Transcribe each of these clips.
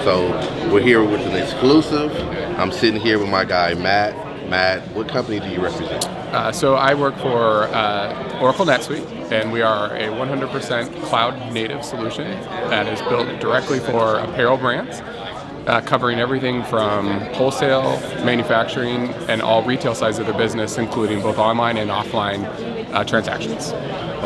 So we're here with an exclusive. I'm sitting here with my guy Matt. Matt, what company do you represent? So I work for Oracle Netsuite, and we are a 100% cloud-native solution that is built directly for apparel brands, covering everything from wholesale, manufacturing, and all retail sides of their business, including both online and offline transactions.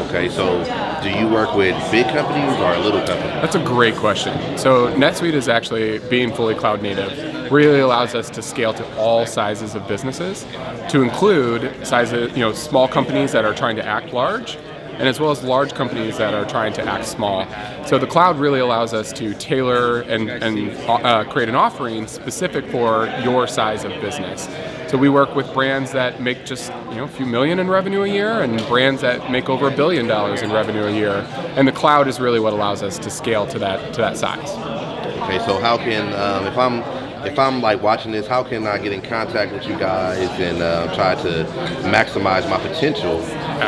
Okay, so do you work with big companies or little companies? That's a great question. So NetSuite is actually being fully cloud native really allows us to scale to all sizes of businesses, to include sizes, small companies that are trying to act large, and as well as large companies that are trying to act small. So the cloud really allows us to tailor and create an offering specific for your size of business. So we work with brands that make just a few million in revenue a year, and brands that make over $1 billion in revenue a year. And the cloud is really what allows us to scale to that size. Okay, so how can if I'm like watching this, how can I get in contact with you guys and try to maximize my potential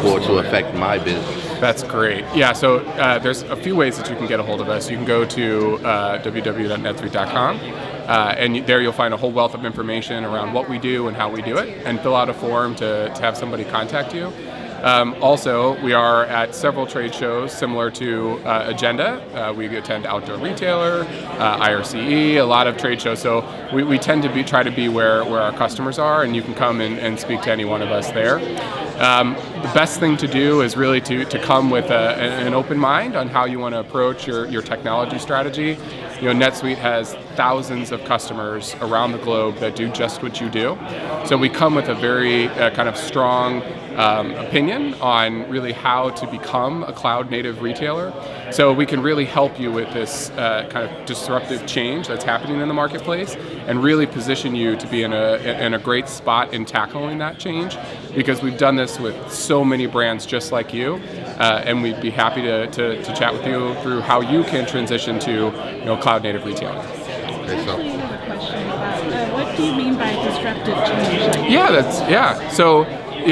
for it to affect my business? That's great. Yeah, so there's a few ways that you can get a hold of us. You can go to www.netsuite.com, and there you'll find a whole wealth of information around what we do and how we do it, and fill out a form to have somebody contact you. Also, we are at several trade shows similar to Agenda. We attend Outdoor Retailer, IRCE, a lot of trade shows. So we tend to try to be where our customers are, and you can come and speak to any one of us there. The best thing to do is really to come with an open mind on how you want to approach your technology strategy. NetSuite has thousands of customers around the globe that do just what you do. So we come with a very kind of strong opinion on really how to become a cloud-native retailer. So we can really help you with this kind of disruptive change that's happening in the marketplace, and really position you to be in a great spot in tackling that change, because we've done this with so many brands just like you, and we'd be happy to chat with you through how you can transition to cloud-native retailing. Okay, so. I actually have a question about what do you mean by disruptive change? So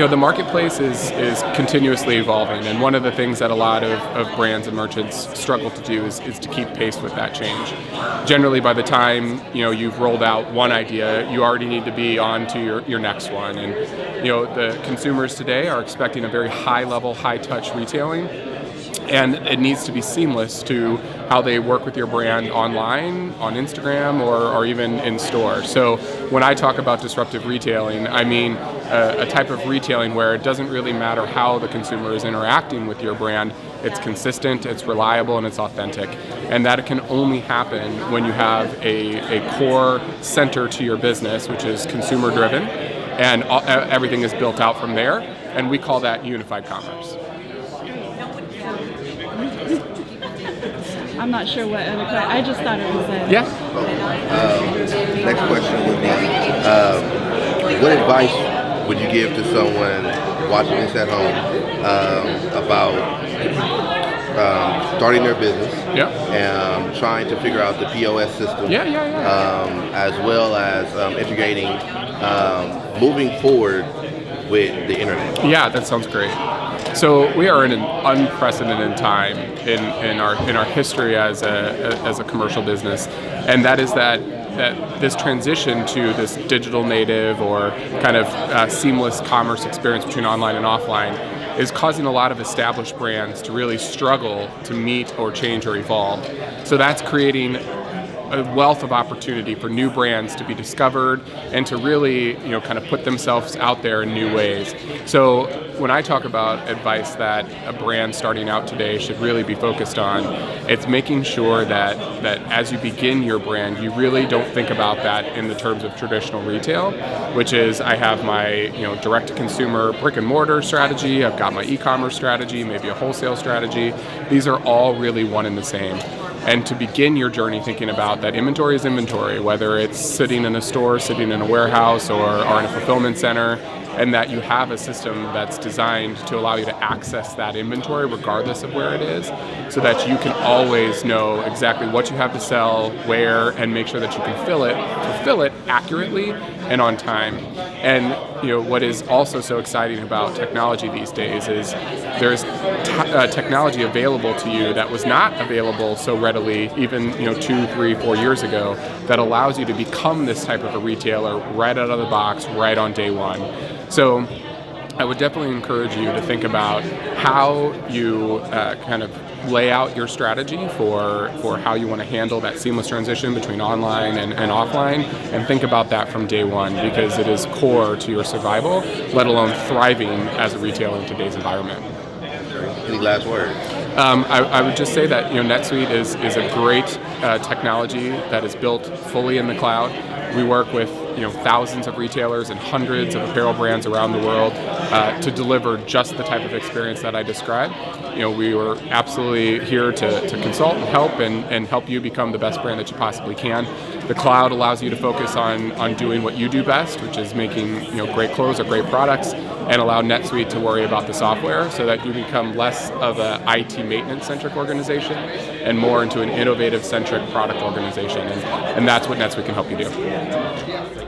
the marketplace is continuously evolving, and one of the things that a lot of brands and merchants struggle to do is to keep pace with that change. Generally, by the time you've rolled out one idea, you already need to be on to your next one. And the consumers today are expecting a very high-level, high-touch retailing, and it needs to be seamless to how they work with your brand online, on Instagram, or even in store. So when I talk about disruptive retailing, I mean a type of retailing where it doesn't really matter how the consumer is interacting with your brand. It's consistent, it's reliable, and it's authentic. And that can only happen when you have a core center to your business, which is consumer driven, and everything is built out from there. And we call that unified commerce. I'm not sure what other question. I just thought it was a... Yeah. Next question would be, what advice would you give to someone watching this at home about starting their business, and trying to figure out the POS system, as well as integrating, moving forward with the internet? Yeah, that sounds great. So we are in an unprecedented time in our history as a commercial business, and that is that this transition to this digital native or kind of seamless commerce experience between online and offline is causing a lot of established brands to really struggle to meet or change or evolve. So that's creating a wealth of opportunity for new brands to be discovered and to really, kind of put themselves out there in new ways. So when I talk about advice that a brand starting out today should really be focused on, it's making sure that as you begin your brand, you really don't think about that in the terms of traditional retail, which is I have my, direct-to-consumer brick-and-mortar strategy, I've got my e-commerce strategy, maybe a wholesale strategy. These are all really one and the same. And to begin your journey thinking about that inventory is inventory, whether it's sitting in a store, sitting in a warehouse, or in a fulfillment center, and that you have a system that's designed to allow you to access that inventory regardless of where it is, so that you can always know exactly what you have to sell, where, and make sure that you can fulfill fulfill it accurately and on time. And what is also so exciting about technology these days is there's technology available to you that was not available so readily even 2, 3, 4 years ago, that allows you to become this type of a retailer right out of the box, right on day one. So I would definitely encourage you to think about how you kind of lay out your strategy for how you want to handle that seamless transition between online and offline, and think about that from day one, because it is core to your survival, let alone thriving as a retailer in today's environment. Any last words? I would just say that NetSuite is a great technology that is built fully in the cloud. We work with thousands of retailers and hundreds of apparel brands around the world to deliver just the type of experience that I described. We were absolutely here to consult and help you become the best brand that you possibly can. The cloud allows you to focus on doing what you do best, which is making great clothes or great products, and allow NetSuite to worry about the software, so that you become less of an IT maintenance-centric organization and more into an innovative-centric product organization. And that's what NetSuite can help you do.